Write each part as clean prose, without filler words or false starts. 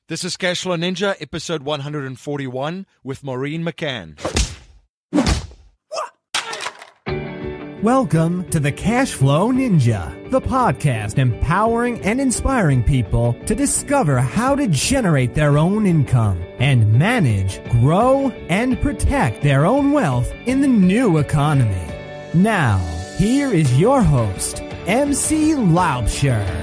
This is Cashflow Ninja, episode 141 with Maureen McCann. Welcome to the Cashflow Ninja, the podcast empowering and inspiring people to discover how to generate their own income and manage, grow, and protect their own wealth in the new economy. Now, here is your host, MC Laubscher.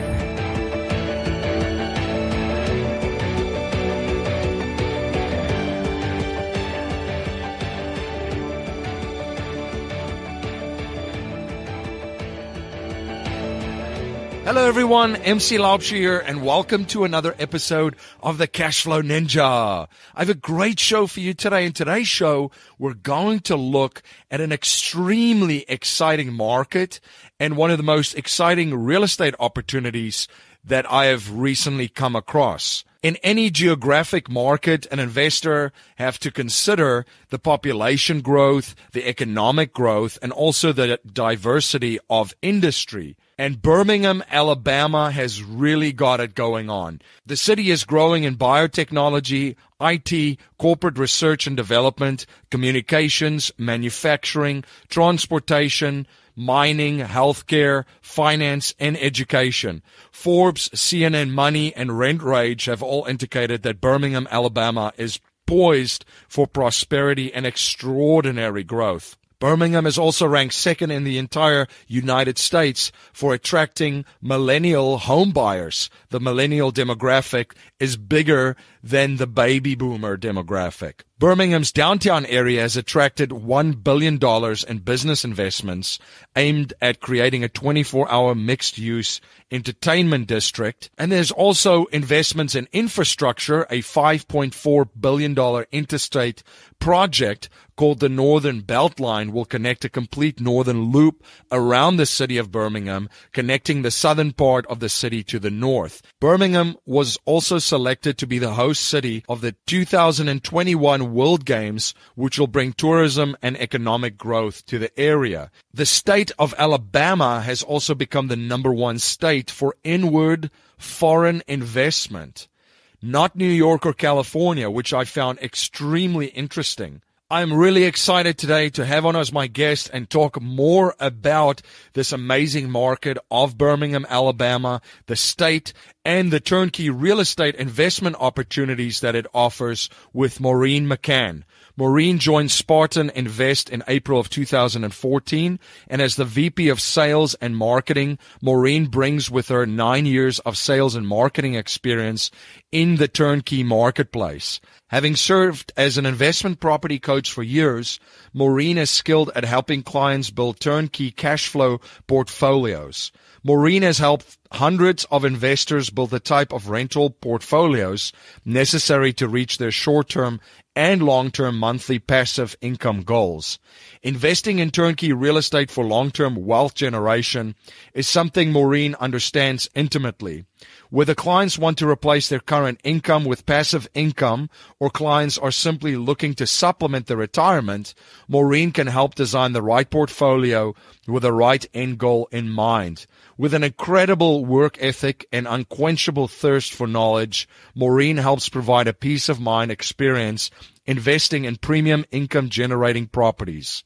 Hello everyone, MC Laubscher here, and welcome to another episode of the Cashflow Ninja. I have a great show for you today. In today's show, we're going to look at an extremely exciting market and one of the most exciting real estate opportunities that I have recently come across. In any geographic market, an investor have to consider the population growth, the economic growth, and also the diversity of industry. And Birmingham, Alabama has really got it going on. The city is growing in biotechnology, IT, corporate research and development, communications, manufacturing, transportation, mining, healthcare, finance, and education. Forbes, CNN Money, and Rent Rage have all indicated that Birmingham, Alabama is poised for prosperity and extraordinary growth. Birmingham is also ranked second in the entire United States for attracting millennial home buyers. The millennial demographic is bigger than the baby boomer demographic. Birmingham's downtown area has attracted $1 billion in business investments aimed at creating a 24-hour mixed-use entertainment district. And there's also investments in infrastructure, a $5.4 billion interstate project called the Northern Beltline will connect a complete northern loop around the city of Birmingham, connecting the southern part of the city to the north. Birmingham was also selected to be the host city of the 2021 World Games, which will bring tourism and economic growth to the area. The state of Alabama has also become the #1 state for inward foreign investment. Not New York or California, which I found extremely interesting. I'm really excited today to have on as my guest and talk more about this amazing market of Birmingham, Alabama, the state, and the turnkey real estate investment opportunities that it offers with Maureen McCann. Maureen joined Spartan Invest in April of 2014, and as the VP of Sales and Marketing, Maureen brings with her 9 years of sales and marketing experience in the turnkey marketplace. Having served as an investment property coach for years, Maureen is skilled at helping clients build turnkey cash flow portfolios. Maureen has helped hundreds of investors build the type of rental portfolios necessary to reach their short-term and long-term monthly passive income goals. Investing in turnkey real estate for long-term wealth generation is something Maureen understands intimately. Whether clients want to replace their current income with passive income or clients are simply looking to supplement their retirement, Maureen can help design the right portfolio with the right end goal in mind. With an incredible work ethic and unquenchable thirst for knowledge, Maureen helps provide a peace of mind experience investing in premium income generating properties.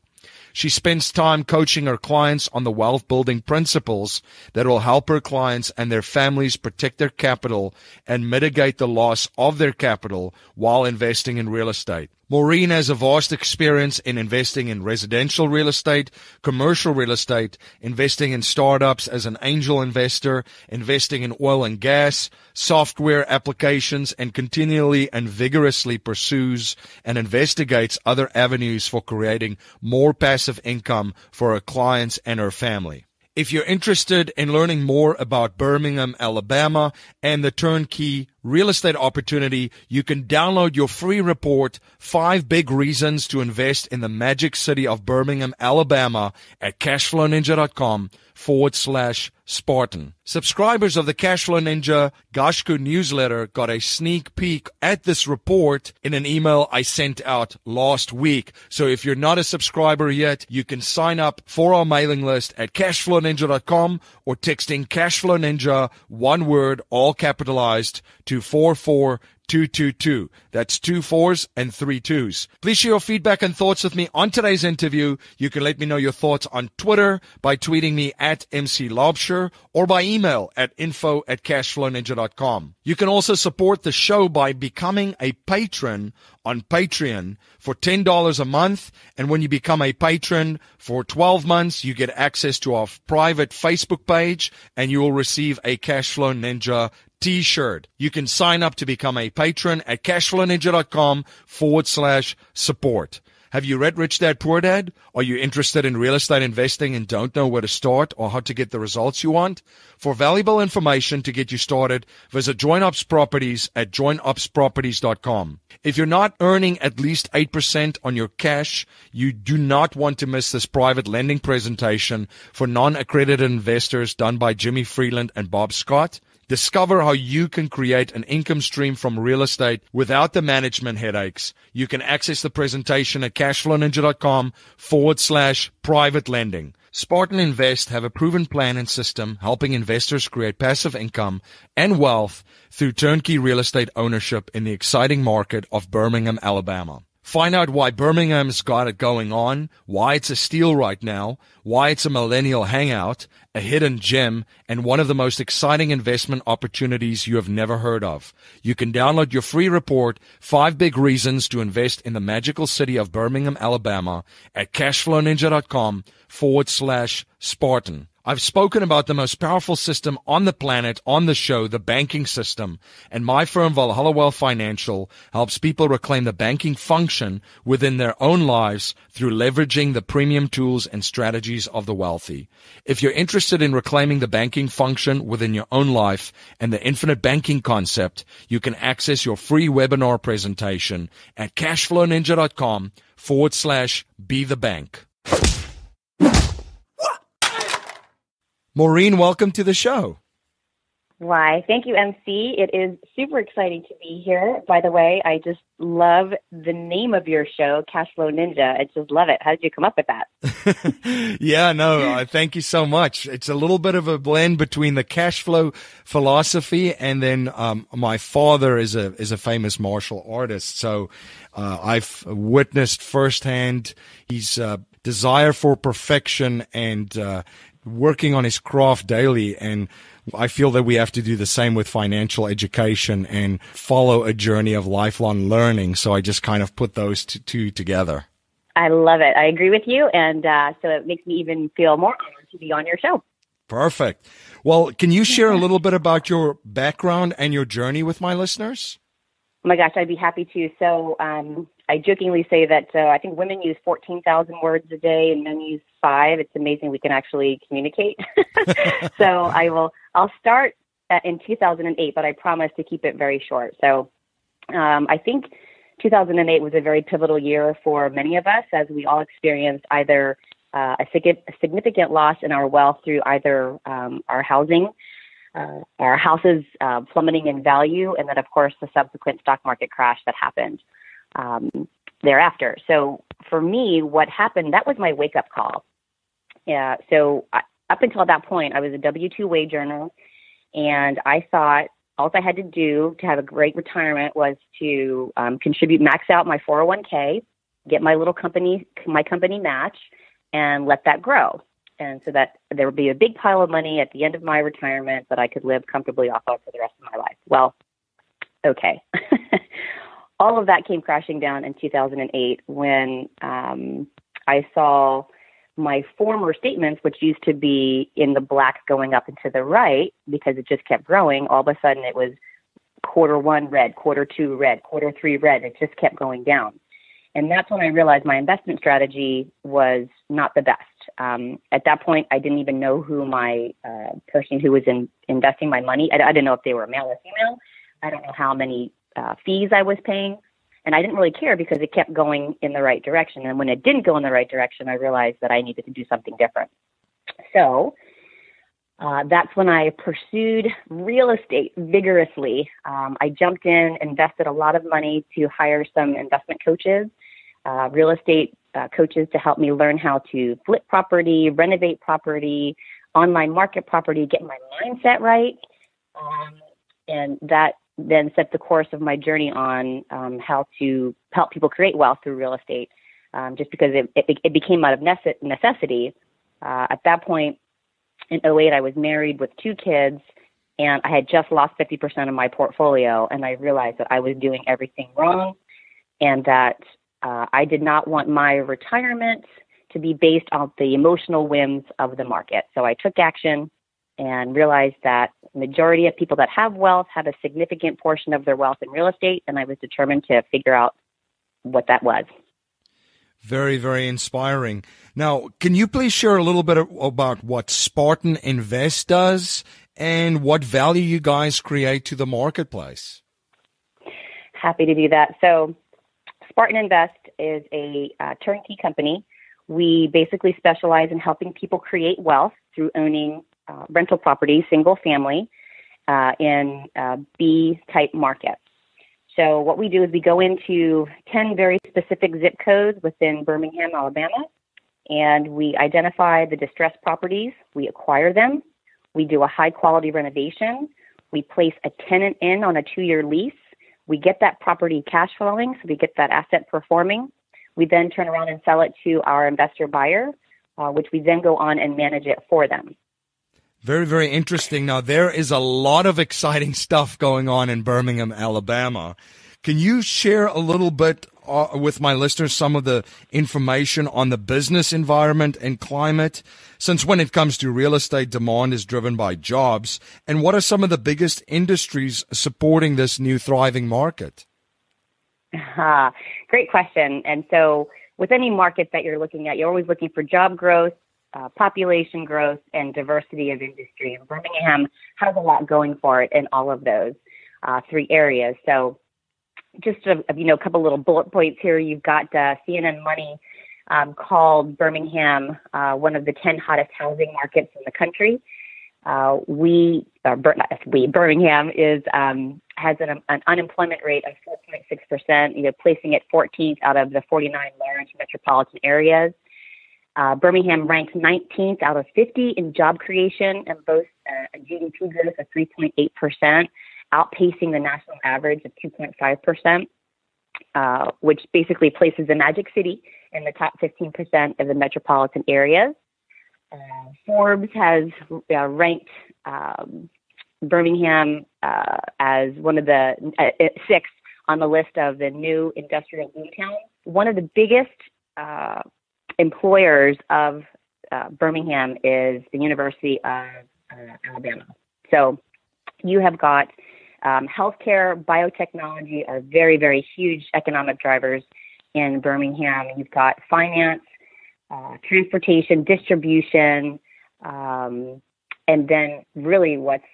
She spends time coaching her clients on the wealth building principles that will help her clients and their families protect their capital and mitigate the loss of their capital while investing in real estate. Maureen has a vast experience in investing in residential real estate, commercial real estate, investing in startups as an angel investor, investing in oil and gas, software applications, and continually and vigorously pursues and investigates other avenues for creating more passive income for her clients and her family. If you're interested in learning more about Birmingham, Alabama, and the turnkey real estate opportunity, you can download your free report, 5 Big Reasons to Invest in the Magic City of Birmingham, Alabama at cashflowninja.com/Spartan. Subscribers of the Cashflow Ninja Gashku newsletter got a sneak peek at this report in an email I sent out last week. So if you're not a subscriber yet, you can sign up for our mailing list at cashflowninja.com or texting Cashflow Ninja, one word, all capitalized, to 442 222. That's 2 4s and 3 2s. Please share your feedback and thoughts with me on today's interview. You can let me know your thoughts on Twitter by tweeting me at MC Laubscher or by email at info@cashflowninja.com. You can also support the show by becoming a patron on Patreon for $10 a month. And when you become a patron for 12 months, you get access to our private Facebook page and you will receive a Cashflow Ninja t-shirt. You can sign up to become a patron at cashflowninja.com/support. Have you read Rich Dad Poor Dad? Are you interested in real estate investing and don't know where to start or how to get the results you want? For valuable information to get you started, visit JoinUps Properties at joinupsproperties.com. If you're not earning at least 8% on your cash, you do not want to miss this private lending presentation for non-accredited investors done by Jimmy Freeland and Bob Scott. Discover how you can create an income stream from real estate without the management headaches. You can access the presentation at cashflowninja.com/private lending. Spartan Invest have a proven plan and system helping investors create passive income and wealth through turnkey real estate ownership in the exciting market of Birmingham, Alabama. Find out why Birmingham's got it going on, why it's a steal right now, why it's a millennial hangout, a hidden gem, and one of the most exciting investment opportunities you have never heard of. You can download your free report, 5 Big Reasons to Invest in the Magical City of Birmingham, Alabama, at cashflowninja.com/Spartan. I've spoken about the most powerful system on the planet on the show, the banking system, and my firm Valhalla Wealth Financial helps people reclaim the banking function within their own lives through leveraging the premium tools and strategies of the wealthy. If you're interested in reclaiming the banking function within your own life and the infinite banking concept, you can access your free webinar presentation at cashflowninja.com/be the bank. Maureen, welcome to the show. Why, thank you, MC. It is super exciting to be here. By the way, I just love the name of your show, Cashflow Ninja. I just love it. How did you come up with that? Yeah, no, thank you so much. It's a little bit of a blend between the cash flow philosophy and then my father is a famous martial artist. So I've witnessed firsthand his desire for perfection and working on his craft daily, and I feel that we have to do the same with financial education and follow a journey of lifelong learning. So I just kind of put those two together. I love it. I agree with you, and so it makes me even feel more honored to be on your show. Perfect. Well, can you share a little bit about your background and your journey with my listeners? Oh my gosh, I'd be happy to. So I jokingly say that I think women use 14,000 words a day and men use 5. It's amazing we can actually communicate. So I'll start in 2008, but I promise to keep it very short. So I think 2008 was a very pivotal year for many of us as we all experienced either a significant loss in our wealth through either our housing, our houses plummeting in value, and then, of course, the subsequent stock market crash that happened thereafter. So for me, what happened, that was my wake-up call. So up until that point, I was a W-2 wage earner, and I thought all I had to do to have a great retirement was to contribute, max out my 401k, get my company match, and let that grow. And so that there would be a big pile of money at the end of my retirement that I could live comfortably off of for the rest of my life. Well, okay. All of that came crashing down in 2008 when I saw my former statements, which used to be in the black going up and to the right because it just kept growing. All of a sudden it was Q1 red, Q2 red, Q3 red. It just kept going down. And that's when I realized my investment strategy was not the best. At that point, I didn't even know who my person who was investing my money. I didn't know if they were male or female. I don't know how many fees I was paying. And I didn't really care because it kept going in the right direction. And when it didn't go in the right direction, I realized that I needed to do something different. So that's when I pursued real estate vigorously. I jumped in, invested a lot of money to hire some investment coaches, real estate coaches to help me learn how to flip property, renovate property, online market property, get my mindset right. And that then set the course of my journey on how to help people create wealth through real estate, just because it became out of necessity. At that point, in '08, I was married with 2 kids, and I had just lost 50% of my portfolio, and I realized that I was doing everything wrong, and that I did not want my retirement to be based on the emotional whims of the market. So I took action and realized that the majority of people that have wealth have a significant portion of their wealth in real estate, and I was determined to figure out what that was. Very, very inspiring. Now, can you please share a little bit about what Spartan Invest does and what value you guys create to the marketplace? Happy to do that. So Spartan Invest is a turnkey company. We basically specialize in helping people create wealth through owning rental properties, single family, in B-type markets. So what we do is we go into 10 very specific zip codes within Birmingham, Alabama, and we identify the distressed properties. We acquire them. We do a high-quality renovation. We place a tenant in on a 2-year lease. We get that property cash flowing, so we get that asset performing. We then turn around and sell it to our investor buyer, which we then go on and manage it for them. Very, very interesting. Now, there is a lot of exciting stuff going on in Birmingham, Alabama. Can you share a little bit with my listeners some of the information on the business environment and climate, since when it comes to real estate, demand is driven by jobs, and what are some of the biggest industries supporting this new thriving market? Great question. And so with any market that you're looking at, you're always looking for job growth, population growth, and diversity of industry. And Birmingham has a lot going for it in all of those 3 areas. So just a couple little bullet points here. You've got CNN Money called Birmingham one of the 10 hottest housing markets in the country. Birmingham has an unemployment rate of 4.6%, placing it 14th out of the 49 large metropolitan areas. Birmingham ranks 19th out of 50 in job creation and boasts a GDP growth of 3.8%, outpacing the national average of 2.5%, which basically places the Magic City in the top 15% of the metropolitan areas. Forbes has ranked Birmingham as one of the 6th on the list of the new industrial boom towns. One of the biggest employers of Birmingham is the University of Alabama. So you have got healthcare, biotechnology are very, very huge economic drivers in Birmingham. You've got finance, transportation, distribution, and then really what's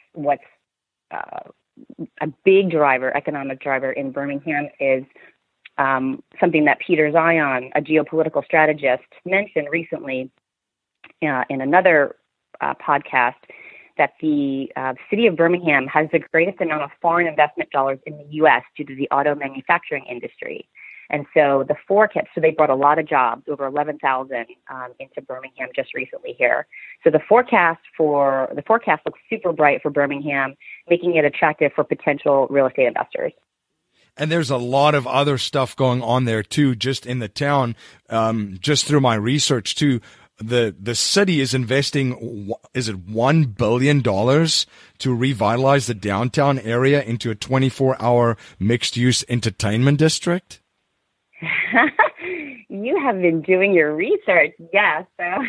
a big driver, economic driver in Birmingham is something that Peter Zion, a geopolitical strategist, mentioned recently in another podcast, that the city of Birmingham has the greatest amount of foreign investment dollars in the U.S. due to the auto manufacturing industry. And so the forecast, so they brought a lot of jobs, over 11,000 into Birmingham just recently here. So the forecast looks super bright for Birmingham, making it attractive for potential real estate investors. And there's a lot of other stuff going on there too, just in the town. Just through my research too, the city is investing, is it $1 billion to revitalize the downtown area into a 24-hour mixed-use entertainment district? You have been doing your research, yes. So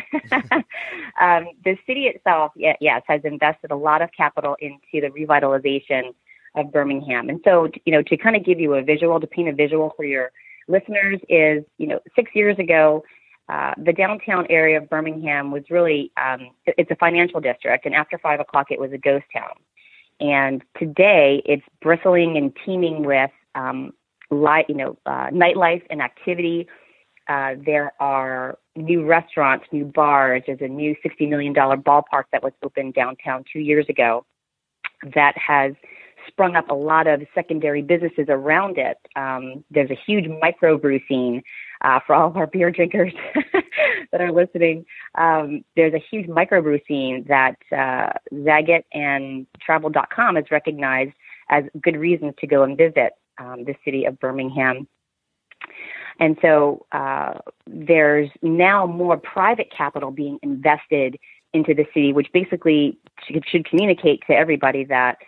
the city itself, yes, has invested a lot of capital into the revitalization of Birmingham. And so, to kind of give you a visual, to paint a visual for your listeners is, 6 years ago, the downtown area of Birmingham was really, it's a financial district, and after 5 o'clock, it was a ghost town. And today, it's bristling and teeming with nightlife and activity. There are new restaurants, new bars. There's a new $60 million ballpark that was opened downtown 2 years ago that has sprung up a lot of secondary businesses around it. There's a huge microbrew scene for all of our beer drinkers that are listening. There's a huge microbrew scene that Zagat and Travel.com has recognized as good reasons to go and visit the city of Birmingham. And so there's now more private capital being invested into the city, which basically should communicate to everybody that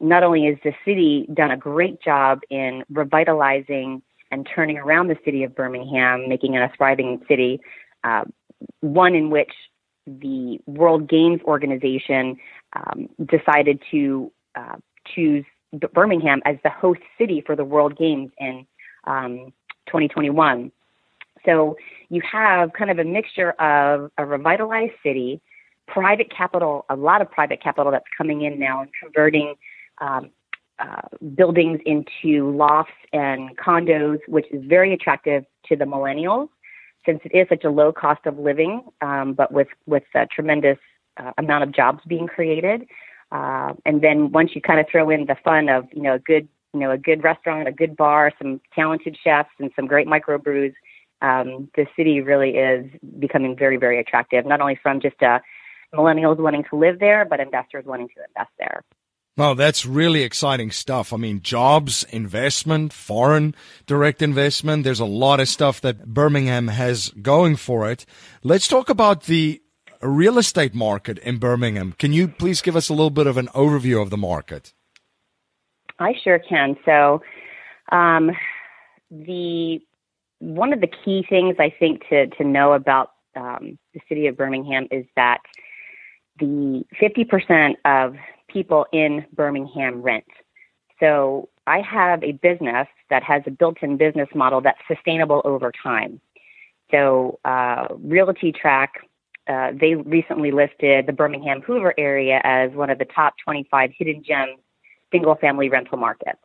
not only has the city done a great job in revitalizing and turning around the city of Birmingham, making it a thriving city, one in which the World Games Organization decided to choose Birmingham as the host city for the World Games in 2021. So you have kind of a mixture of a revitalized city, private capital, a lot of private capital that's coming in now and converting buildings into lofts and condos, which is very attractive to the millennials since it is such a low cost of living, but with a tremendous amount of jobs being created. And then once you kind of throw in the fun of, a good restaurant, a good bar, some talented chefs, and some great microbrews, the city really is becoming very, very attractive, not only from just millennials wanting to live there, but investors wanting to invest there. Oh, that's really exciting stuff. I mean, jobs, investment, foreign direct investment. There's a lot of stuff that Birmingham has going for it. Let's talk about the real estate market in Birmingham. Can you please give us a little bit of an overview of the market? I sure can. So, one of the key things I think to know about the city of Birmingham is that the 50% of people in Birmingham rent. So I have a business that has a built-in business model that's sustainable over time. So Realty Track, they recently listed the Birmingham Hoover area as one of the top 25 hidden gems single-family rental markets,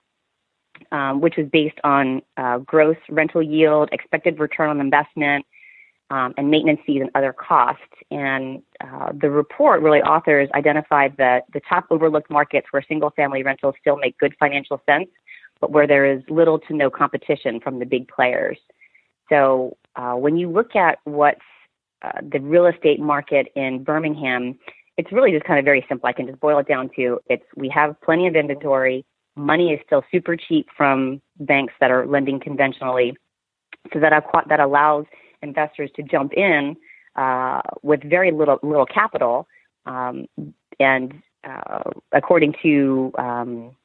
which is based on gross rental yield, expected return on investment, and maintenance fees and other costs. And the report really authors identified the top overlooked markets where single-family rentals still make good financial sense, but where there is little to no competition from the big players. So when you look at what's the real estate market in Birmingham, it's really just kind of very simple. I can just boil it down to we have plenty of inventory. Money is still super cheap from banks that are lending conventionally. So that allows investors to jump in with very little capital. And according to, what's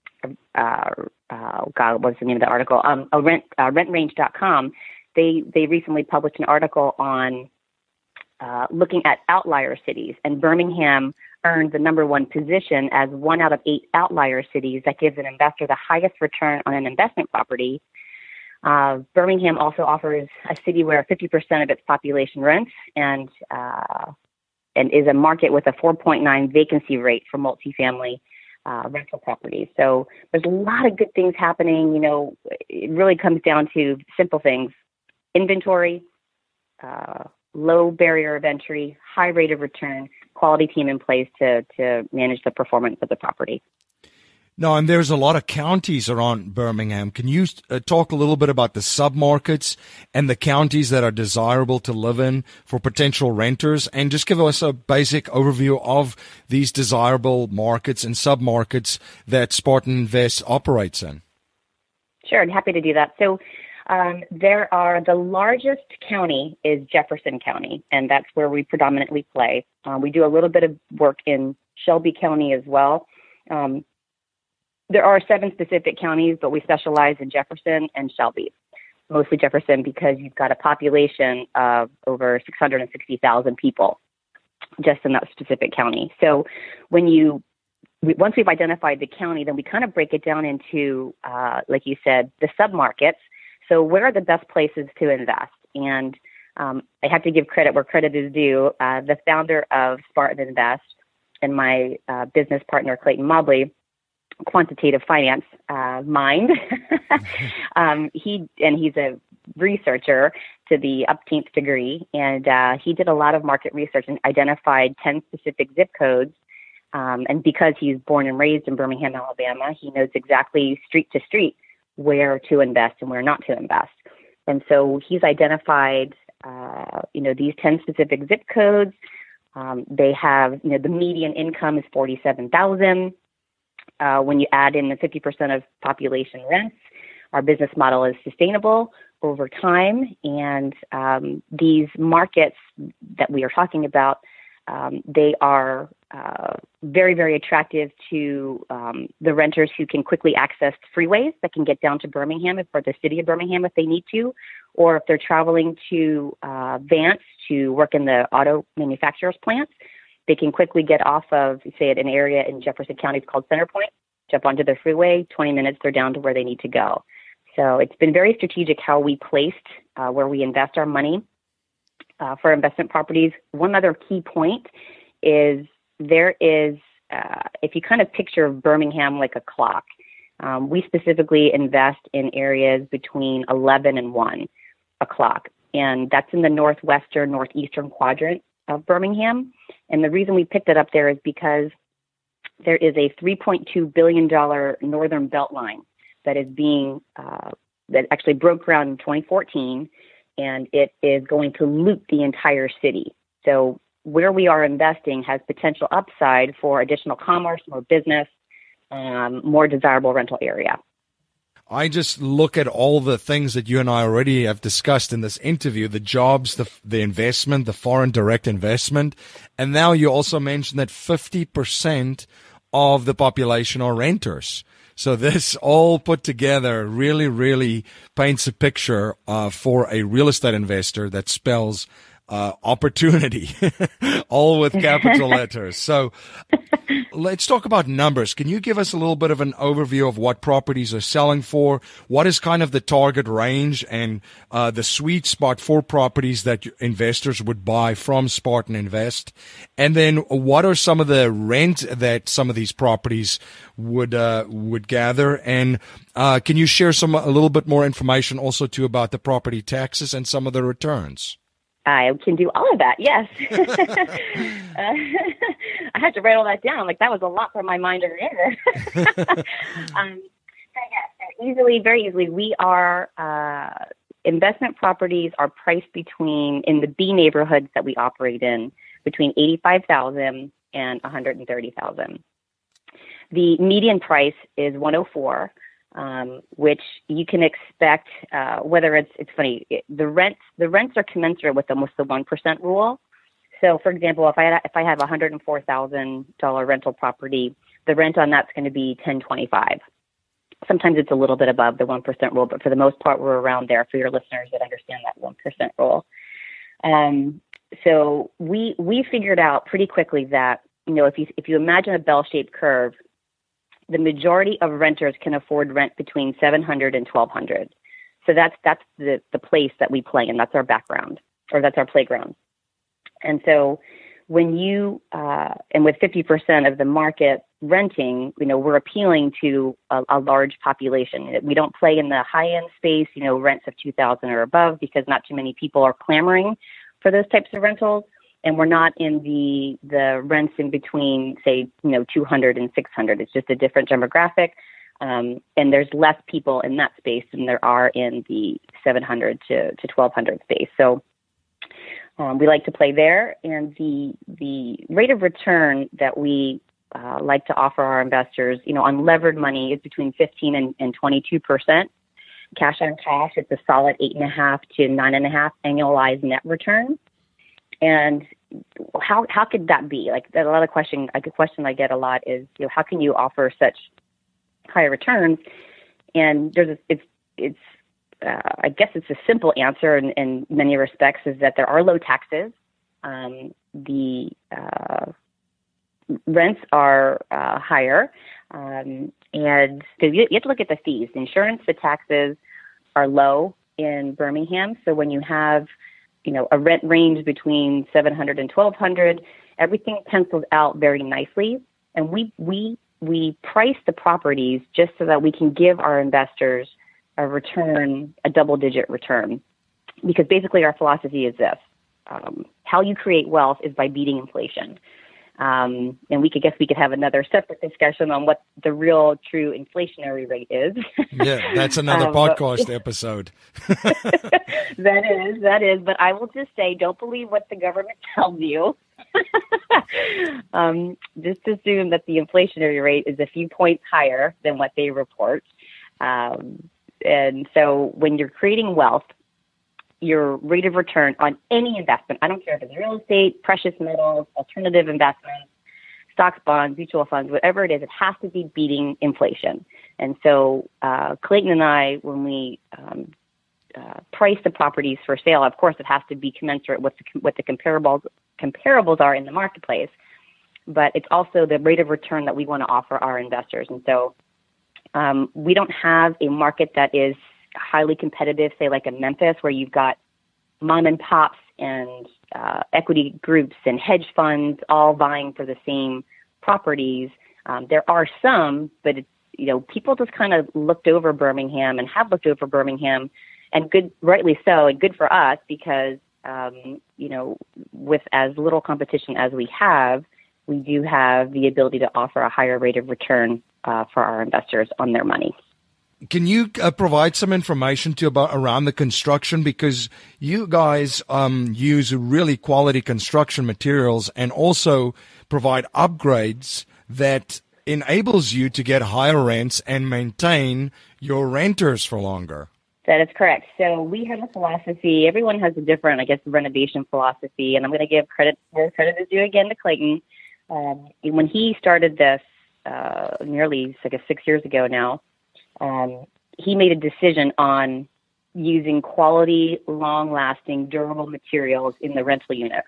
the name of the article? Rentrange.com, they recently published an article on looking at outlier cities, and Birmingham earned the number one position as 1 out of 8 outlier cities that gives an investor the highest return on an investment property. Birmingham also offers a city where 50% of its population rents and is a market with a 4.9 vacancy rate for multifamily rental properties. So there's a lot of good things happening. It really comes down to simple things: inventory, low barrier of entry, high rate of return, quality team in place to manage the performance of the property. No, and there's a lot of counties around Birmingham. Can you talk a little bit about the submarkets and the counties that are desirable to live in for potential renters, and just give us a basic overview of these desirable markets and submarkets that Spartan Invest operates in? Sure, I'm happy to do that. So the largest county is Jefferson County, and that's where we predominantly play. We do a little bit of work in Shelby County as well. There are 7 specific counties, but we specialize in Jefferson and Shelby, mostly Jefferson because you've got a population of over 660,000 people just in that specific county. So once we've identified the county, then we kind of break it down into, like you said, the submarkets. So where are the best places to invest? And I have to give credit where credit is due. The founder of Spartan Invest and my business partner, Clayton Mobley, quantitative finance mind. He's a researcher to the upteenth degree, and he did a lot of market research and identified 10 specific zip codes. And because he's born and raised in Birmingham, Alabama, he knows exactly street to street where to invest and where not to invest. And so he's identified, these 10 specific zip codes. They have, the median income is $47,000. when you add in the 50% of population rents, our business model is sustainable over time. And these markets that we are talking about, they are very, very attractive to the renters who can quickly access freeways that can get down to Birmingham or the city of Birmingham if they need to, or if they're traveling to Vance to work in the auto manufacturers plants, they can quickly get off of, say, an area in Jefferson County called Center Point, jump onto the freeway, 20 minutes, they're down to where they need to go. So it's been very strategic how we placed where we invest our money for investment properties. One other key point is there is, if you kind of picture Birmingham like a clock, we specifically invest in areas between 11 and 1 o'clock. And that's in the northeastern quadrant of Birmingham. And the reason we picked it up there is because there is a $3.2 billion northern beltline that is being, that actually broke ground in 2014, and it is going to loop the entire city. So where we are investing has potential upside for additional commerce, more business, more desirable rental area. I just look at all the things that you and I already have discussed in this interview, the jobs, the investment, the foreign direct investment. And now you also mentioned that 50% of the population are renters. So this all put together really, really paints a picture for a real estate investor that spells opportunity, all with capital letters. So let's talk about numbers. Can you give us a little bit of an overview of what properties are selling for? What is kind of the target range and the sweet spot for properties that investors would buy from Spartan Invest? And then what are some of the rent that some of these properties would gather? And can you share a little bit more information also too about the property taxes and some of the returns? I can do all of that, yes. I had to write all that down. Like, that was a lot for my mind to remember. Very easily, we are, investment properties are priced in the B neighborhoods that we operate in, between $85,000 and $130,000. The median price is $104,000. Which you can expect, whether it's funny, the rents are commensurate with almost the 1% rule. So, for example, if I have a $104,000 rental property, the rent on that's going to be $1,025. Sometimes it's a little bit above the 1% rule, but for the most part, we're around there for your listeners that understand that 1% rule. So we figured out pretty quickly that, if you imagine a bell-shaped curve, the majority of renters can afford rent between $700 and $1,200. So that's the place that we play in. That's our background, or that's our playground. And so when you, and with 50% of the market renting, we're appealing to a large population. We don't play in the high-end space, rents of $2,000 or above, because not too many people are clamoring for those types of rentals. And we're not in the rents in between, say, $200 and $600. It's just a different demographic. And there's less people in that space than there are in the $700 to $1,200 space. So we like to play there. And the rate of return that we like to offer our investors, on levered money is between 15 and 22%. Cash on cash, it's a solid 8.5 to 9.5 annualized net return. And how could that be? Like, a question I get a lot is, how can you offer such high returns? And I guess it's a simple answer in many respects, is that there are low taxes. The rents are higher, and so you have to look at the fees. The insurance, the taxes are low in Birmingham. So when you have a rent range between $700 and $1,200, everything pencils out very nicely. And we price the properties just so that we can give our investors a return, a double-digit return. Because basically our philosophy is this: how you create wealth is by beating inflation. And we could have another separate discussion on what the real true inflationary rate is. Yeah, that's another podcast episode. That is. But I will just say, don't believe what the government tells you. Just assume that the inflationary rate is a few points higher than what they report. And so when you're creating wealth, your rate of return on any investment, I don't care if it's real estate, precious metals, alternative investments, stocks, bonds, mutual funds, whatever it is, it has to be beating inflation. And so Clayton and I, when we price the properties for sale, of course, it has to be commensurate with what the comparables are in the marketplace. But it's also the rate of return that we want to offer our investors. And so we don't have a market that is highly competitive, say like in Memphis, where you've got mom and pops and equity groups and hedge funds all vying for the same properties. There are some, but it's, people just kind of looked over Birmingham and have looked over Birmingham, and rightly so, and good for us because with as little competition as we have, we do have the ability to offer a higher rate of return for our investors on their money. Can you provide some information around the construction? Because you guys use really quality construction materials and also provide upgrades that enables you to get higher rents and maintain your renters for longer. That is correct. So we have a philosophy. Everyone has a different, renovation philosophy. And I'm going to give credit where credit is due again to Clayton. When he started this nearly 6 years ago now, he made a decision on using quality, long-lasting, durable materials in the rental unit.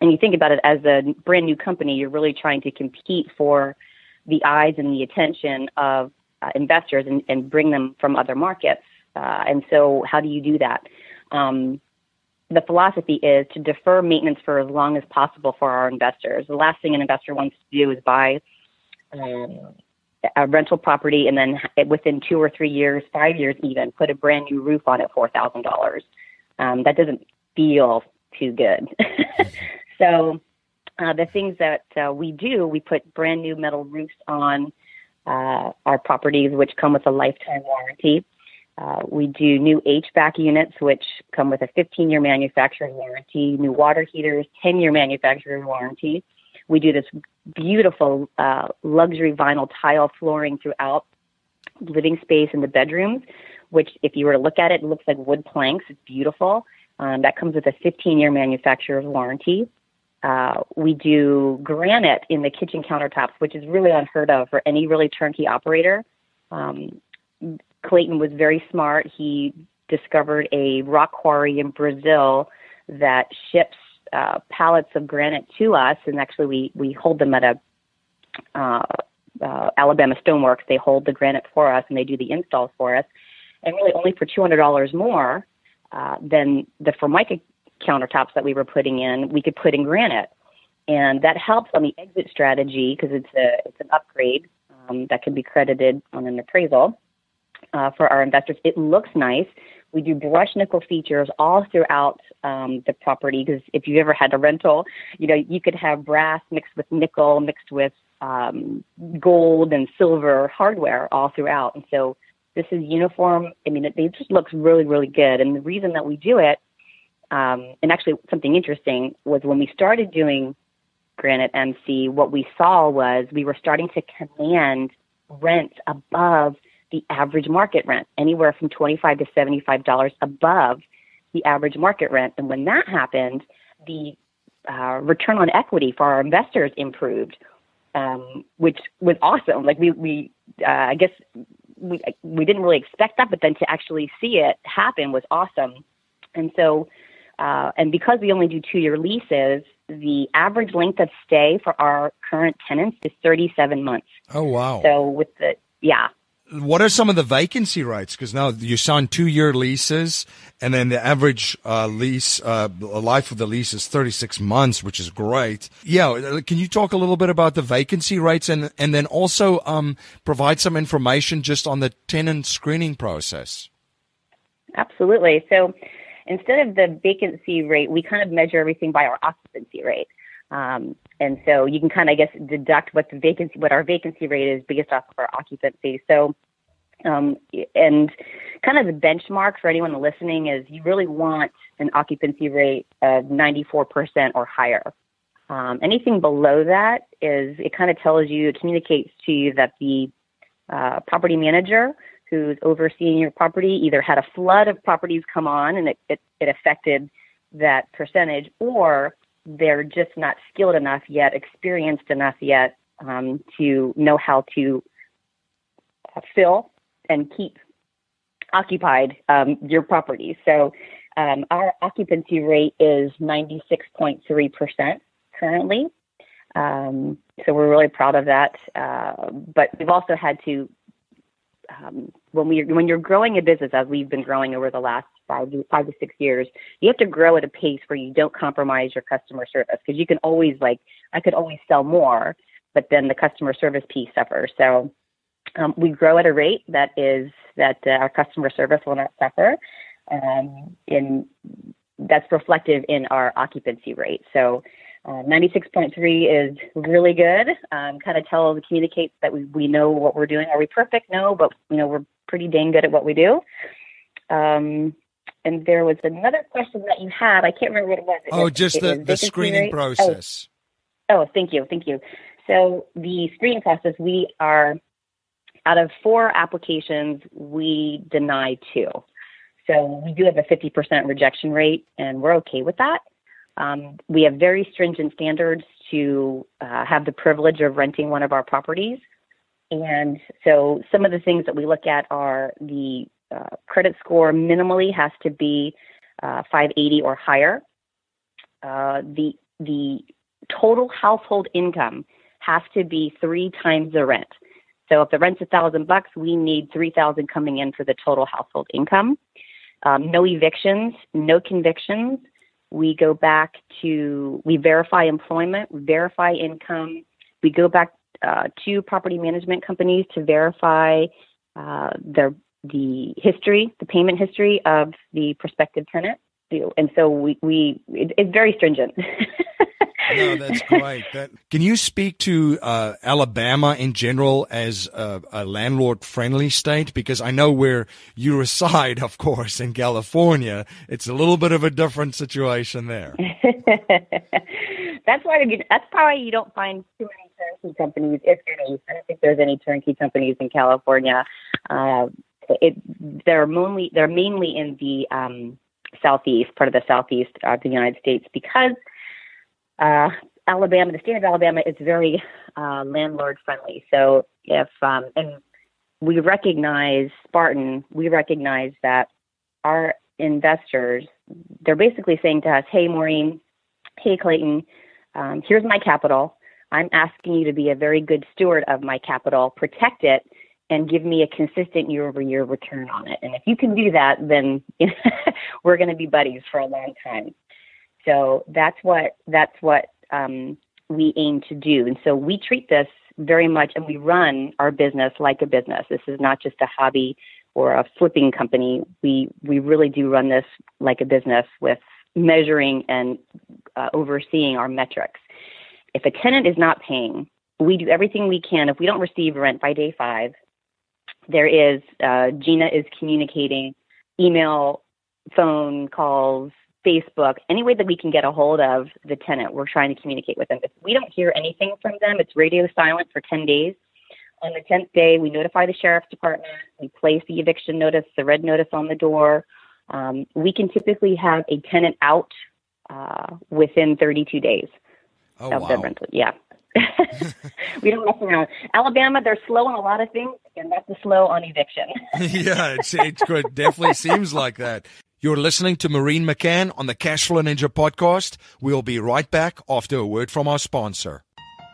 And you think about it, as a brand new company, you're really trying to compete for the eyes and the attention of investors and bring them from other markets. And so how do you do that? The philosophy is to defer maintenance for as long as possible for our investors. The last thing an investor wants to do is buy a rental property and then within 2 or 3 years, 5 years even, put a brand new roof on it, $4,000. That doesn't feel too good. So the things that we do, we put brand new metal roofs on our properties, which come with a lifetime warranty. We do new HVAC units, which come with a 15-year manufacturing warranty, new water heaters, 10-year manufacturing warranty. We do this beautiful luxury vinyl tile flooring throughout living space in the bedrooms, which if you were to look at it, it looks like wood planks. It's beautiful. That comes with a 15-year manufacturer's warranty. We do granite in the kitchen countertops, which is really unheard of for any really turnkey operator. Clayton was very smart. He discovered a rock quarry in Brazil that ships pallets of granite to us, and actually we hold them at Alabama Stoneworks. They hold the granite for us, and they do the installs for us, and really only for $200 more than the Formica countertops that we were putting in, we could put in granite. And that helps on the exit strategy because it's an upgrade that can be credited on an appraisal for our investors. It looks nice. We do brush nickel features all throughout the property because if you've ever had a rental, you could have brass mixed with nickel, mixed with gold and silver hardware all throughout. And so this is uniform. It just looks really, really good. And the reason that we do it, and actually something interesting, was when we started doing Granite MC, what we saw was we were starting to command rents above the average market rent, anywhere from $25 to $75 above the average market rent. And when that happened, the return on equity for our investors improved, which was awesome. Like I guess we didn't really expect that, but then to actually see it happen was awesome. And so, and because we only do 2-year leases, the average length of stay for our current tenants is 37 months. Oh, wow. So what are some of the vacancy rates? Because now you sign 2-year leases, and then the average life of the lease is 36 months, which is great. Yeah, can you talk a little bit about the vacancy rates and then also provide some information just on the tenant screening process? Absolutely. So instead of the vacancy rate, we kind of measure everything by our occupancy rate. And so you can kind of, deduct what our vacancy rate is based off of our occupancy. So, and kind of the benchmark for anyone listening is you really want an occupancy rate of 94% or higher. Anything below that it kind of tells you, it communicates to you that the property manager who's overseeing your property either had a flood of properties come on and it affected that percentage, or they're just not skilled enough yet, experienced enough yet to know how to fill and keep occupied your property. So our occupancy rate is 96.3% currently. So we're really proud of that. But we've also had to, when you're growing a business, as we've been growing over the last 5 to 6 years, you have to grow at a pace where you don't compromise your customer service, because you can always, I could always sell more, but then the customer service piece suffers. So we grow at a rate that our customer service will not suffer. And that's reflective in our occupancy rate. So 96.3 is really good. Kind of communicates that we know what we're doing. Are we perfect? No, but we're pretty dang good at what we do. And there was another question that you had. I can't remember what it was. Just the screening rate process. Oh, thank you. So the screening process, we are, out of 4 applications, we deny 2. So we do have a 50% rejection rate, and we're okay with that. We have very stringent standards to have the privilege of renting one of our properties. And so some of the things that we look at are the credit score minimally has to be 580 or higher. The total household income has to be 3 times the rent. So if the rent's $1,000, we need $3,000 coming in for the total household income. No evictions, no convictions. We go back we verify employment, verify income. We go back to property management companies to verify the payment history of the prospective tenant. And so it's very stringent. No, that's great. Can you speak to Alabama in general as a landlord-friendly state? Because I know where you reside, of course, in California, it's a little bit of a different situation there. That's why you don't find too many turnkey companies, if any. I don't think there's any turnkey companies in California. They're mainly in the southeast, part of the southeast of the United States, because Alabama, the state of Alabama, is very landlord friendly. So and we recognize that our investors, they're basically saying to us, hey, Maureen, hey, Clayton, here's my capital. I'm asking you to be a very good steward of my capital, protect it, and give me a consistent year-over-year return on it. And if you can do that, then we're going to be buddies for a long time. So that's what we aim to do. And so we treat this very much, and we run our business like a business. This is not just a hobby or a flipping company. We really do run this like a business, with measuring and overseeing our metrics. If a tenant is not paying, we do everything we can. If we don't receive rent by day 5, Gina is communicating, email, phone calls, Facebook, any way that we can get a hold of the tenant, we're trying to communicate with them. If we don't hear anything from them, it's radio silent for 10 days. On the 10th day, we notify the sheriff's department. We place the eviction notice, the red notice on the door. We can typically have a tenant out within 32 days of the rental. Yeah. We don't mess around. Alabama, they're slow on a lot of things, and that's slow on eviction. Yeah, it definitely seems like that. You're listening to Maureen McCann on the Cashflow Ninja podcast. We'll be right back after a word from our sponsor.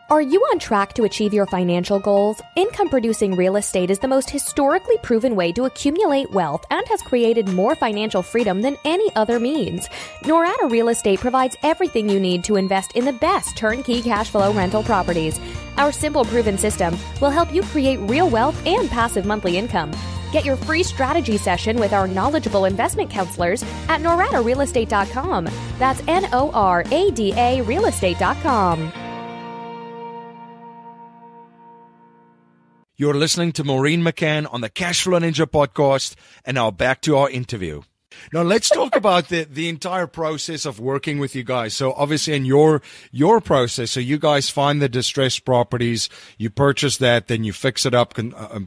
Are you on track to achieve your financial goals? Income-producing real estate is the most historically proven way to accumulate wealth and has created more financial freedom than any other means. Norada Real Estate provides everything you need to invest in the best turnkey cash flow rental properties. Our simple, proven system will help you create real wealth and passive monthly income. Get your free strategy session with our knowledgeable investment counselors at noradarealestate.com. That's NORADA realestate.com. You're listening to Maureen McCann on the Cashflow Ninja podcast, and now back to our interview. Now let's talk about the entire process of working with you guys. So obviously in your process, so you guys find the distressed properties, you purchase that, then you fix it up,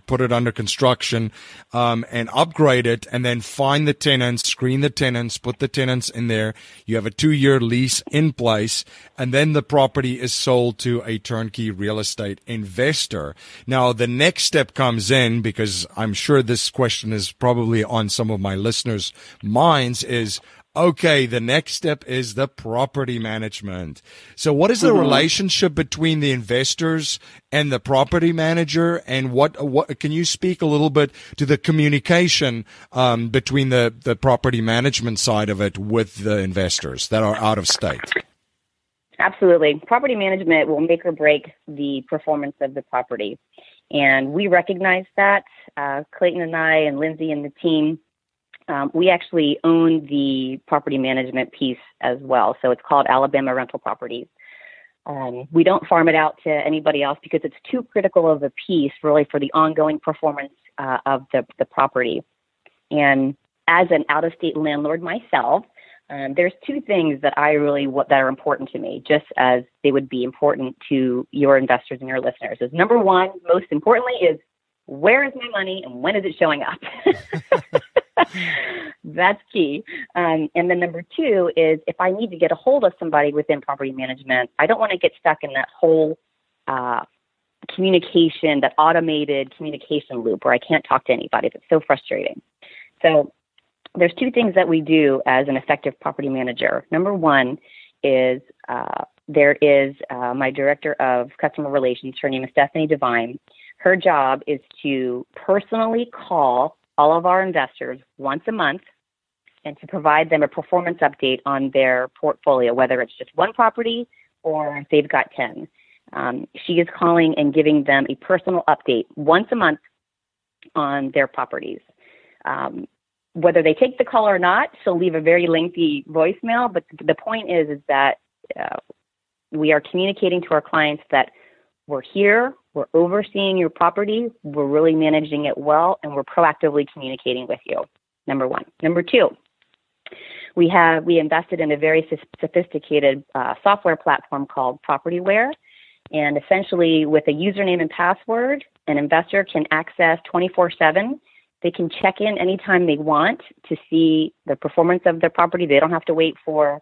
put it under construction, and upgrade it, and then find the tenants, screen the tenants, put the tenants in there. You have a 2-year lease in place, and then the property is sold to a turnkey real estate investor. Now the next step comes in, because I'm sure this question is probably on some of my listeners' minds, is, okay, the next step is the property management. So what is the relationship between the investors and the property manager, and what can you speak a little bit to the communication between the property management side of it with the investors that are out of state? Absolutely. Property management will make or break the performance of the property. And we recognize that. Clayton and I and Lindsay and the team, we actually own the property management piece as well. So it's called Alabama Rental Properties. We don't farm it out to anybody else because it's too critical of a piece really for the ongoing performance of the property. And as an out-of-state landlord myself, there's two things that that are important to me, just as they would be important to your investors and your listeners. Is number one, most importantly, is where is my money and when is it showing up? That's key. And then number two is if I need to get a hold of somebody within property management, I don't want to get stuck in that whole communication, that automated communication loop where I can't talk to anybody. That's so frustrating. So there's two things that we do as an effective property manager. Number one is there is my director of customer relations. Her name is Stephanie Devine. Her job is to personally call all of our investors once a month and to provide them a performance update on their portfolio, whether it's just one property or if they've got 10. She is calling and giving them a personal update once a month on their properties. Whether they take the call or not, she'll leave a very lengthy voicemail, but the point is that we are communicating to our clients that we're here, we're overseeing your property, we're really managing it well, and we're proactively communicating with you, number one. Number two, we invested in a very sophisticated software platform called PropertyWare, and essentially with a username and password, an investor can access 24/7. They can check in anytime they want to see the performance of their property. They don't have to wait for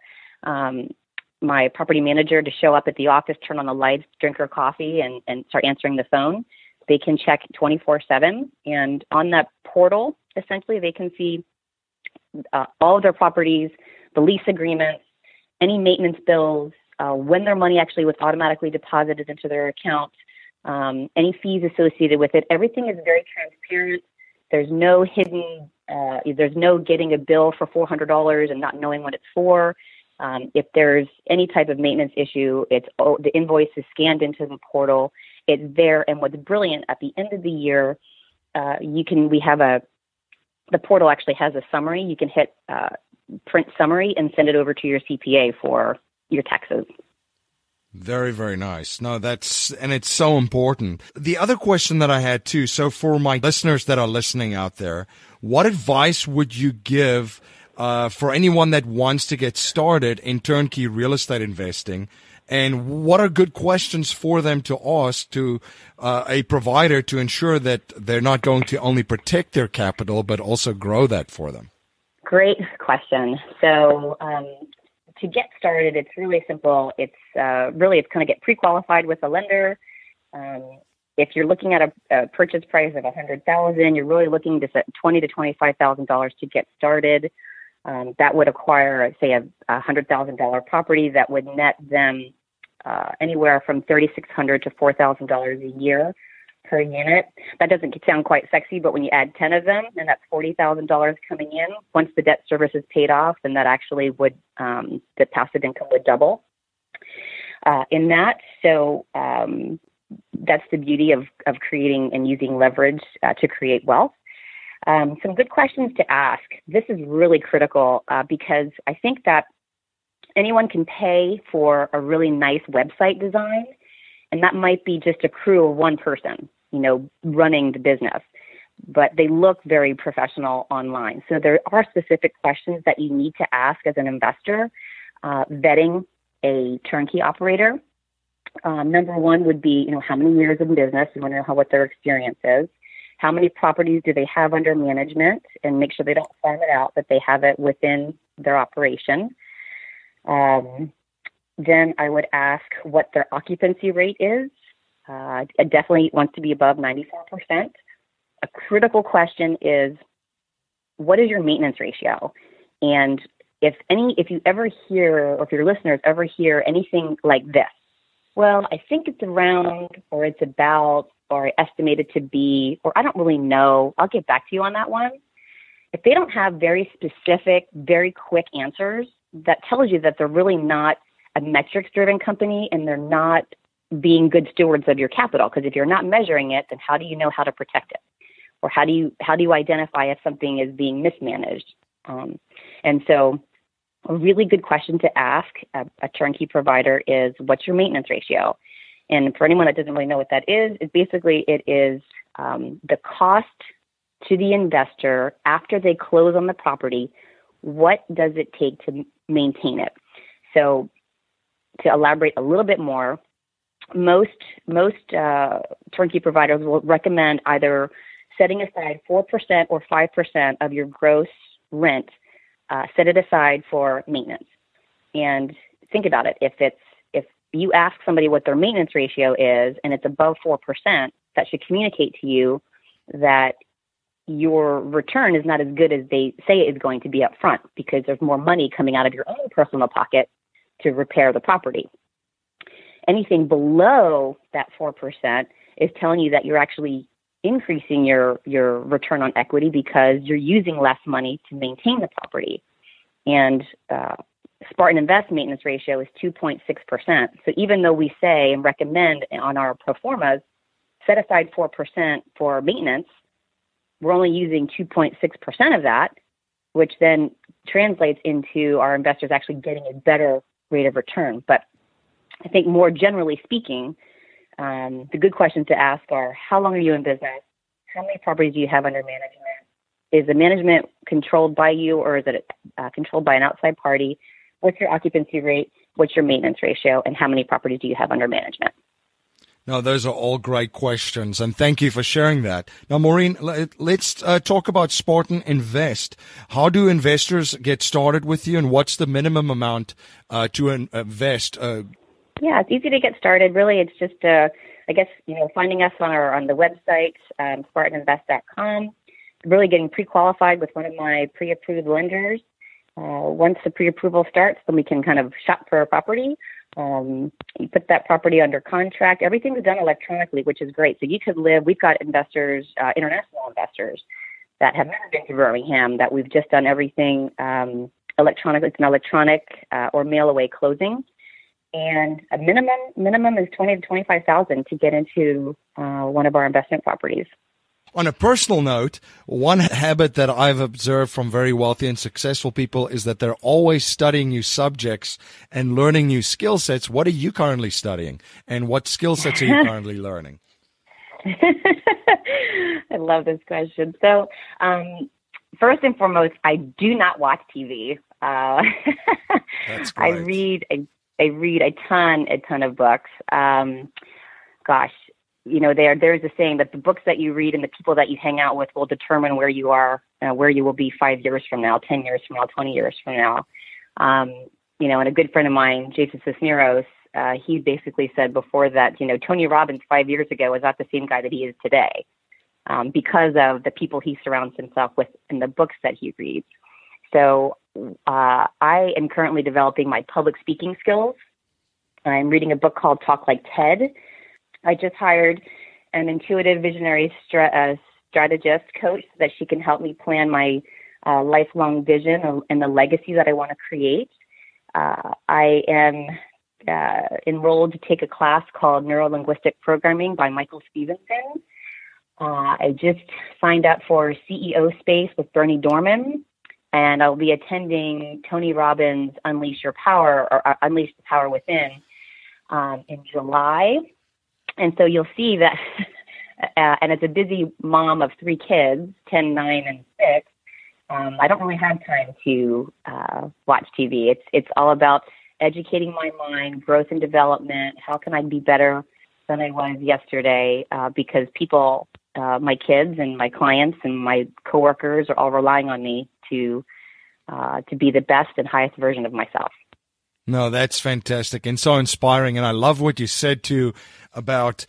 my property manager to show up at the office, turn on the lights, drink her coffee, and start answering the phone. They can check 24/7. And on that portal, essentially, they can see all of their properties, the lease agreements, any maintenance bills, when their money actually was automatically deposited into their account, any fees associated with it. Everything is very transparent. There's no hidden, there's no getting a bill for $400 and not knowing what it's for. If there's any type of maintenance issue, the invoice is scanned into the portal. It's there. And what's brilliant, at the end of the year, the portal actually has a summary. You can hit print summary and send it over to your CPA for your taxes. Very, very nice. No, and it's so important. The other question that I had too, so for my listeners that are listening out there, what advice would you give for anyone that wants to get started in turnkey real estate investing? And what are good questions for them to ask to a provider to ensure that they're not going to only protect their capital, but also grow that for them? Great question. So to get started, it's really simple. It's kind of get pre-qualified with a lender. If you're looking at a purchase price of $100,000, you're really looking to set $20,000 to $25,000 to get started. That would acquire, say, a $100,000 property that would net them anywhere from $3,600 to $4,000 a year per unit. That doesn't sound quite sexy, but when you add 10 of them, and that's $40,000 coming in, once the debt service is paid off, then that actually would, the passive income would double in that. So that's the beauty of creating and using leverage to create wealth. Some good questions to ask. This is really critical because I think that anyone can pay for a really nice website design, and that might be just a crew of one person, running the business. but they look very professional online. So there are specific questions that you need to ask as an investor, vetting a turnkey operator. Number one would be, how many years in business? You want to know what their experience is. How many properties do they have under management? And make sure they don't farm it out, that they have it within their operation. Then I would ask what their occupancy rate is. It definitely wants to be above 94%. A critical question is, what is your maintenance ratio? And if you ever hear, or if your listeners ever hear anything like this, well, I think it's around, or it's about, or estimated to be, or I don't really know, I'll get back to you on that one. If they don't have very specific, very quick answers, that tells you that they're really not a metrics-driven company, and they're not being good stewards of your capital. Because if you're not measuring it, then how do you know how to protect it? Or how do you identify if something is being mismanaged? And so a really good question to ask a turnkey provider is, what's your maintenance ratio? And for anyone that doesn't really know what that is, it is the cost to the investor after they close on the property. What does it take to maintain it? So to elaborate a little bit more, most turnkey providers will recommend either setting aside 4% or 5% of your gross rent, set it aside for maintenance. And think about it. If you ask somebody what their maintenance ratio is and it's above 4%, that should communicate to you that your return is not as good as they say it is going to be up front, because there's more money coming out of your own personal pocket to repair the property. Anything below that 4% is telling you that you're actually increasing your return on equity because you're using less money to maintain the property. And Spartan Invest maintenance ratio is 2.6%. So even though we say and recommend on our pro formas, set aside 4% for maintenance, we're only using 2.6% of that, which then translates into our investors actually getting a better rate of return. But I think more generally speaking, the good questions to ask are, how long are you in business? How many properties do you have under management? Is the management controlled by you, or is it controlled by an outside party? What's your occupancy rate? What's your maintenance ratio? And how many properties do you have under management? No, those are all great questions, and thank you for sharing that. Now, Maureen, let's talk about Spartan Invest. How do investors get started with you, and what's the minimum amount to invest? Yeah, it's easy to get started. Really, it's just, finding us on the website, SpartanInvest.com. Really getting pre-qualified with one of my pre-approved lenders. Once the pre-approval starts, then we can kind of shop for a property. You put that property under contract. Everything's done electronically, which is great. So you could we've got investors, international investors that have never been to Birmingham, that we've just done everything electronically. It's an electronic or mail away closing. And a minimum is $20,000 to $25,000 to get into one of our investment properties. On a personal note, one habit that I've observed from very wealthy and successful people is that they're always studying new subjects and learning new skill sets. What are you currently studying, and what skill sets are you currently learning? I love this question. So, first and foremost, I do not watch TV. That's great. I read a ton of books. There's a saying that the books that you read and the people that you hang out with will determine where you are, where you will be 5 years from now, 10 years from now, 20 years from now. And a good friend of mine, Jason Cisneros, he basically said before that, Tony Robbins 5 years ago was not the same guy that he is today, because of the people he surrounds himself with and the books that he reads. So I am currently developing my public speaking skills. I'm reading a book called Talk Like Ted. I just hired an intuitive visionary strategist coach so that she can help me plan my lifelong vision and the legacy that I want to create. I am enrolled to take a class called Neuro-Linguistic Programming by Michael Stevenson. I just signed up for CEO Space with Bernie Dorman, and I'll be attending Tony Robbins' Unleash Your Power, or Unleash the Power Within, in July. And so you'll see that And as a busy mom of 3 kids, 10, 9, and 6, I don't really have time to watch TV. It's all about educating my mind, growth and development. How can I be better than I was yesterday? Because people, my kids and my clients and my coworkers are all relying on me to be the best and highest version of myself. No, that's fantastic and so inspiring. And I love what you said too about,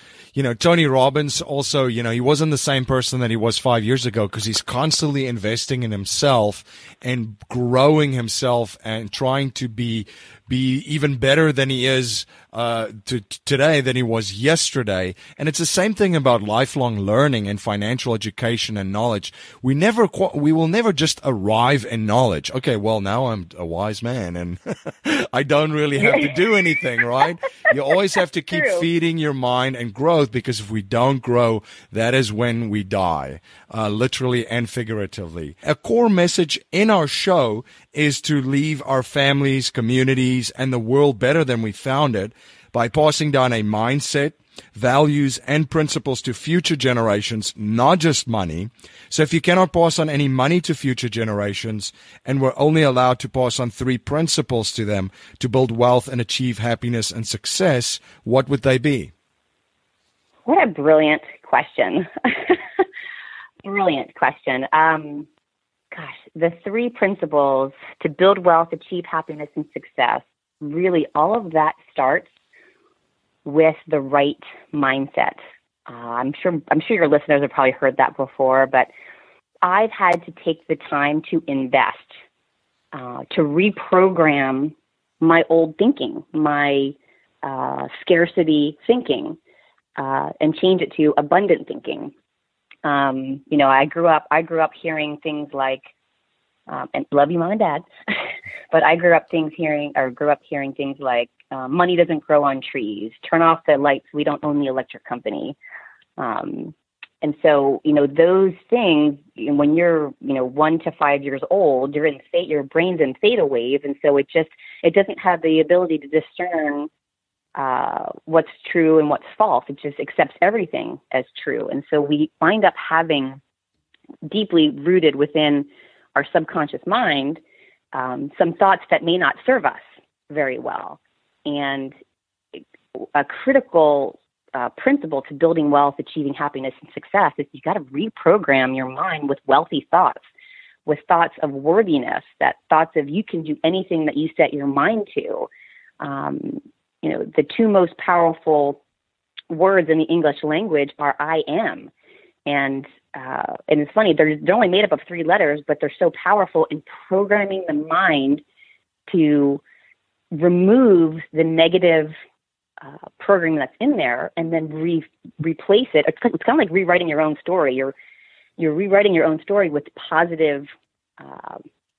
Tony Robbins also, he wasn't the same person that he was 5 years ago because he's constantly investing in himself and growing himself and trying to be even better than he is today than he was yesterday. And it's the same thing about lifelong learning and financial education and knowledge. We will never just arrive in knowledge. Okay, well, now I'm a wise man and I don't really have to do anything, right? You always have to keep feeding your mind and growth, because if we don't grow, that is when we die, literally and figuratively. A core message in our show is to leave our families, communities, and the world better than we found it by passing down a mindset, values, and principles to future generations, not just money. So if you cannot pass on any money to future generations, and we're only allowed to pass on 3 principles to them to build wealth and achieve happiness and success, what would they be? What a brilliant question. Brilliant question. The 3 principles to build wealth, achieve happiness, and success, really all of that starts with the right mindset. I'm sure your listeners have probably heard that before, but I've had to take the time to invest, to reprogram my old thinking, my scarcity thinking, and change it to abundant thinking. I grew up hearing things like, and love you, Mom and Dad, but I grew up hearing things like, money doesn't grow on trees. Turn off the lights. We don't own the electric company. And so, those things, when you're, 1 to 5 years old, your brain's in theta wave. And so it doesn't have the ability to discern what's true and what's false. It just accepts everything as true. And so we wind up having deeply rooted within our subconscious mind some thoughts that may not serve us very well. And a critical principle to building wealth, achieving happiness, and success is you got to reprogram your mind with wealthy thoughts, with thoughts of worthiness, that thoughts of you can do anything that you set your mind to. The 2 most powerful words in the English language are I am. And it's funny, they're only made up of 3 letters, but they're so powerful in programming the mind to remove the negative programming that's in there and then replace it. It's kind of like rewriting your own story. You're rewriting your own story with positive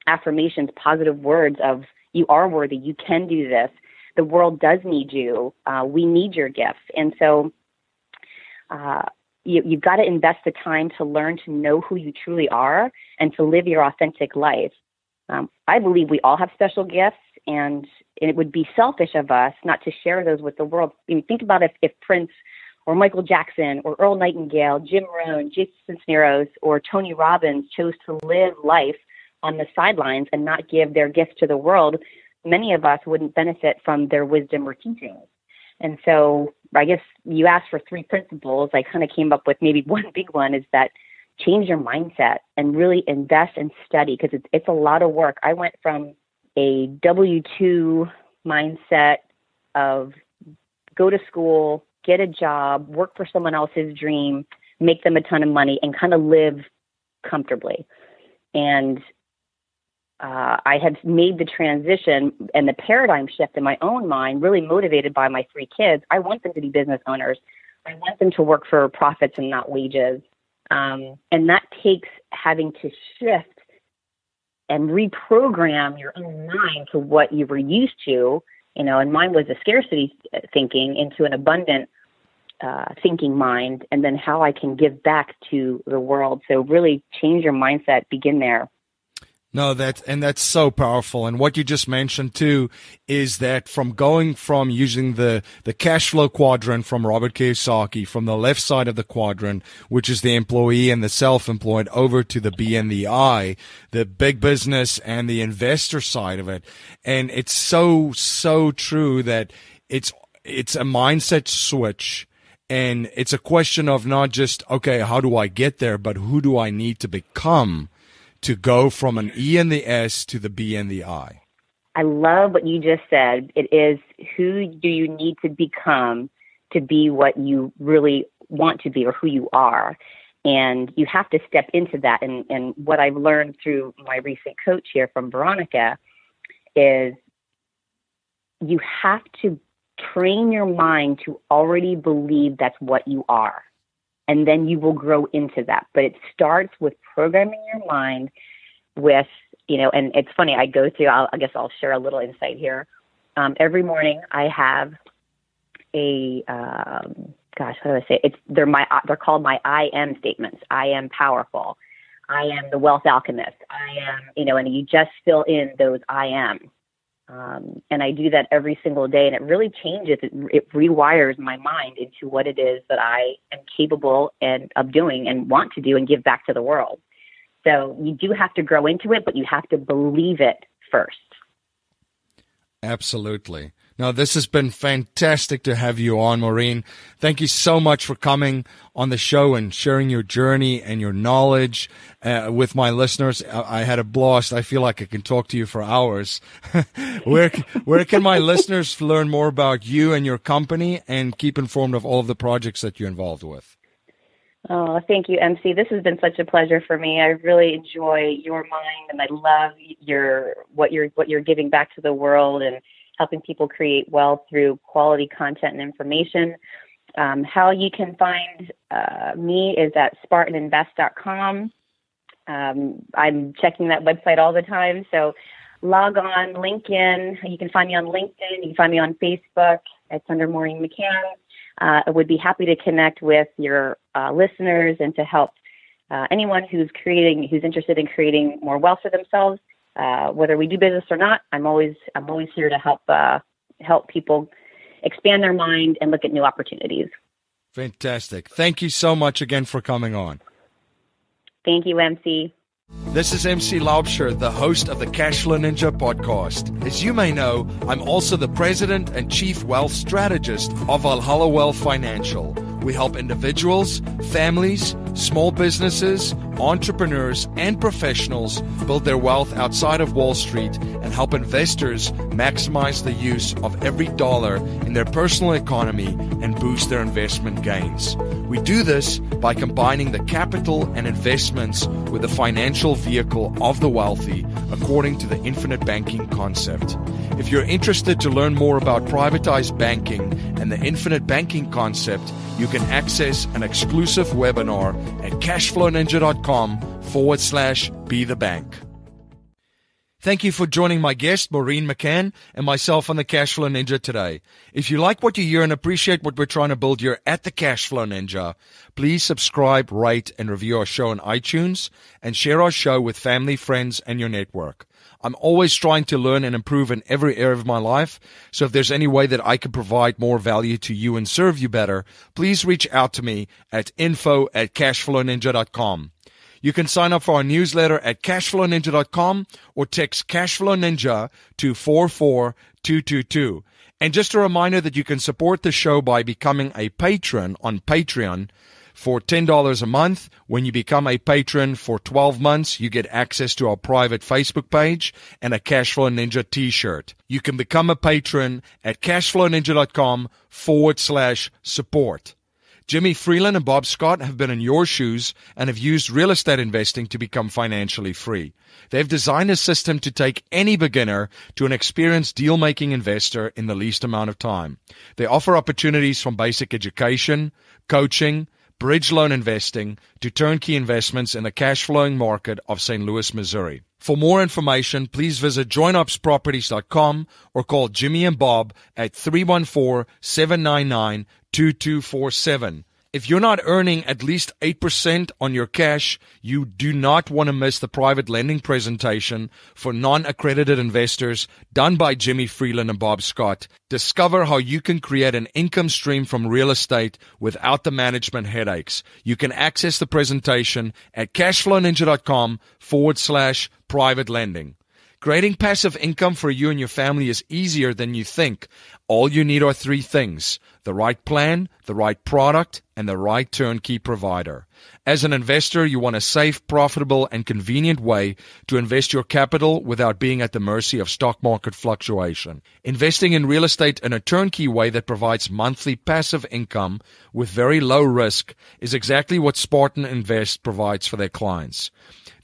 affirmations, positive words of you are worthy, you can do this. The world does need you. We need your gifts. And so you've got to invest the time to learn to know who you truly are and to live your authentic life. I believe we all have special gifts, and it would be selfish of us not to share those with the world. Think about if Prince or Michael Jackson or Earl Nightingale, Jim Rohn, Jason Cisneros, or Tony Robbins chose to live life on the sidelines and not give their gifts to the world. Many of us wouldn't benefit from their wisdom or teachings. And so I guess you asked for 3 principles. I kind of came up with maybe one big one is that change your mindset and really invest and study, because it's a lot of work. I went from a W-2 mindset of go to school, get a job, work for someone else's dream, make them a ton of money, and kind of live comfortably. And I had made the transition and the paradigm shift in my own mind, really motivated by my 3 kids. I want them to be business owners. I want them to work for profits and not wages. And that takes having to shift and reprogram your own mind to what you were used to, and mine was a scarcity thinking into an abundant thinking mind, and then how I can give back to the world. So really change your mindset, begin there. No, that's so powerful. And what you just mentioned too is that from using the cash flow quadrant from Robert Kiyosaki, from the left side of the quadrant, which is the employee and the self-employed, over to the B and the I, the big business and the investor side of it. And it's so true that it's a mindset switch. And it's a question of not just, okay, how do I get there, but who do I need to become to go from an E and the S to the B and the I? I love what you just said. It is, who do you need to become to be what you really want to be, or who you are? And you have to step into that. And what I've learned through my recent coach here from Veronica is you have to train your mind to already believe that's what you are. And then you will grow into that. But it starts with programming your mind with, and it's funny, I go through, I guess I'll share a little insight here. Every morning I have a, how do I say it? They're called my I am statements. I am powerful. I am the wealth alchemist. I am, and you just fill in those I am. And I do that every single day, and it really changes. It rewires my mind into what it is that I am capable of doing and want to do and give back to the world. So you do have to grow into it, but you have to believe it first. Absolutely. Now, this has been fantastic to have you on, Maureen. Thank you so much for coming on the show and sharing your journey and your knowledge with my listeners. I had a blast. I feel like I can talk to you for hours. Where can my listeners learn more about you and your company and keep informed of all of the projects that you're involved with? Oh, thank you, MC. This has been such a pleasure for me. I really enjoy your mind, and I love what you're giving back to the world and helping people create wealth through quality content and information. How you can find me is at SpartanInvest.com. I'm checking that website all the time, so log on, link in. You can find me on LinkedIn. You can find me on Facebook. It's under Maureen McCann. I would be happy to connect with your listeners and to help anyone who's interested in creating more wealth for themselves. Whether we do business or not, I'm always here to help people expand their mind and look at new opportunities. Fantastic. Thank you so much again for coming on. Thank you, MC. This is MC Laubscher, the host of the Cashflow Ninja podcast. As you may know, I'm also the president and chief wealth strategist of Valhalla Wealth Financial. We help individuals, families, small businesses, entrepreneurs, and professionals build their wealth outside of Wall Street and help investors maximize the use of every dollar in their personal economy and boost their investment gains. We do this by combining the capital and investments with the financial vehicle of the wealthy according to the infinite banking concept. If you're interested to learn more about privatized banking and the infinite banking concept, you can access an exclusive webinar at cashflowninja.com/be the bank. Thank you for joining my guest, Maureen McCann, and myself on the Cashflow Ninja today. If you like what you hear and appreciate what we're trying to build here at the Cashflow Ninja, please subscribe, rate, and review our show on iTunes, and share our show with family, friends, and your network. I'm always trying to learn and improve in every area of my life, so if there's any way that I can provide more value to you and serve you better, please reach out to me at info@cashflowninja.com. You can sign up for our newsletter at cashflowninja.com or text Cashflow Ninja to 44222. And just a reminder that you can support the show by becoming a patron on Patreon for $10 a month. When you become a patron for 12 months, you get access to our private Facebook page and a Cashflow Ninja t-shirt. You can become a patron at cashflowninja.com/support. Jimmy Freeland and Bob Scott have been in your shoes and have used real estate investing to become financially free. They've designed a system to take any beginner to an experienced deal-making investor in the least amount of time. They offer opportunities from basic education, coaching, bridge loan investing, to turnkey investments in the cash-flowing market of St. Louis, Missouri. For more information, please visit joinupsproperties.com or call Jimmy and Bob at 314-799-2247. If you're not earning at least 8% on your cash, you do not want to miss the private lending presentation for non-accredited investors done by Jimmy Freeland and Bob Scott. Discover how you can create an income stream from real estate without the management headaches. You can access the presentation at cashflowninja.com/private lending. Creating passive income for you and your family is easier than you think. All you need are three things: the right plan, the right product, and the right turnkey provider. As an investor, you want a safe, profitable, and convenient way to invest your capital without being at the mercy of stock market fluctuation. Investing in real estate in a turnkey way that provides monthly passive income with very low risk is exactly what Spartan Invest provides for their clients.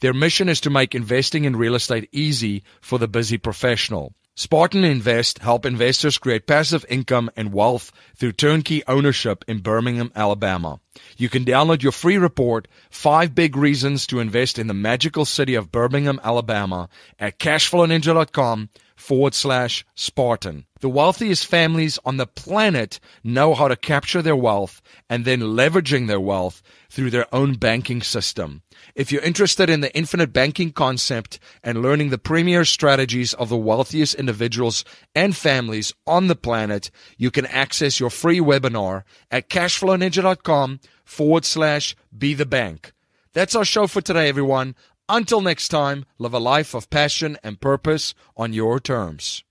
Their mission is to make investing in real estate easy for the busy professional. Spartan Invest help investors create passive income and wealth through turnkey ownership in Birmingham, Alabama. You can download your free report, 5 Big Reasons to Invest in the Magical City of Birmingham, Alabama at cashflowninja.com/Spartan. The wealthiest families on the planet know how to capture their wealth and then leveraging their wealth through their own banking system. If you're interested in the infinite banking concept and learning the premier strategies of the wealthiest individuals and families on the planet, you can access your free webinar at cashflowninja.com/be the bank. That's our show for today, everyone. Until next time, live a life of passion and purpose on your terms.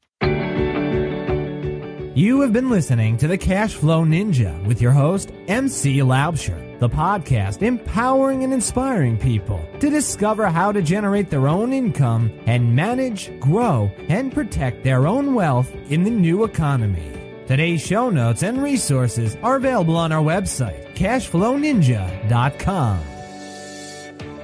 You have been listening to the Cash Flow Ninja with your host, MC Laubscher, the podcast empowering and inspiring people to discover how to generate their own income and manage, grow, and protect their own wealth in the new economy. Today's show notes and resources are available on our website, cashflowninja.com.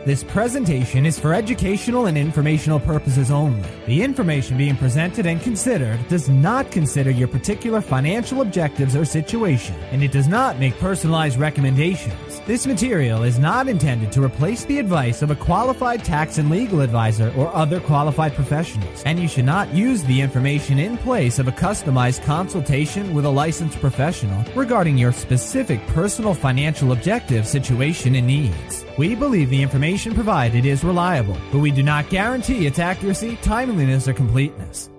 This presentation is for educational and informational purposes only. The information being presented and considered does not consider your particular financial objectives or situation, and it does not make personalized recommendations. This material is not intended to replace the advice of a qualified tax and legal advisor or other qualified professionals, and you should not use the information in place of a customized consultation with a licensed professional regarding your specific personal financial objective, situation, and needs. We believe the information provided is reliable, but we do not guarantee its accuracy, timeliness, or completeness.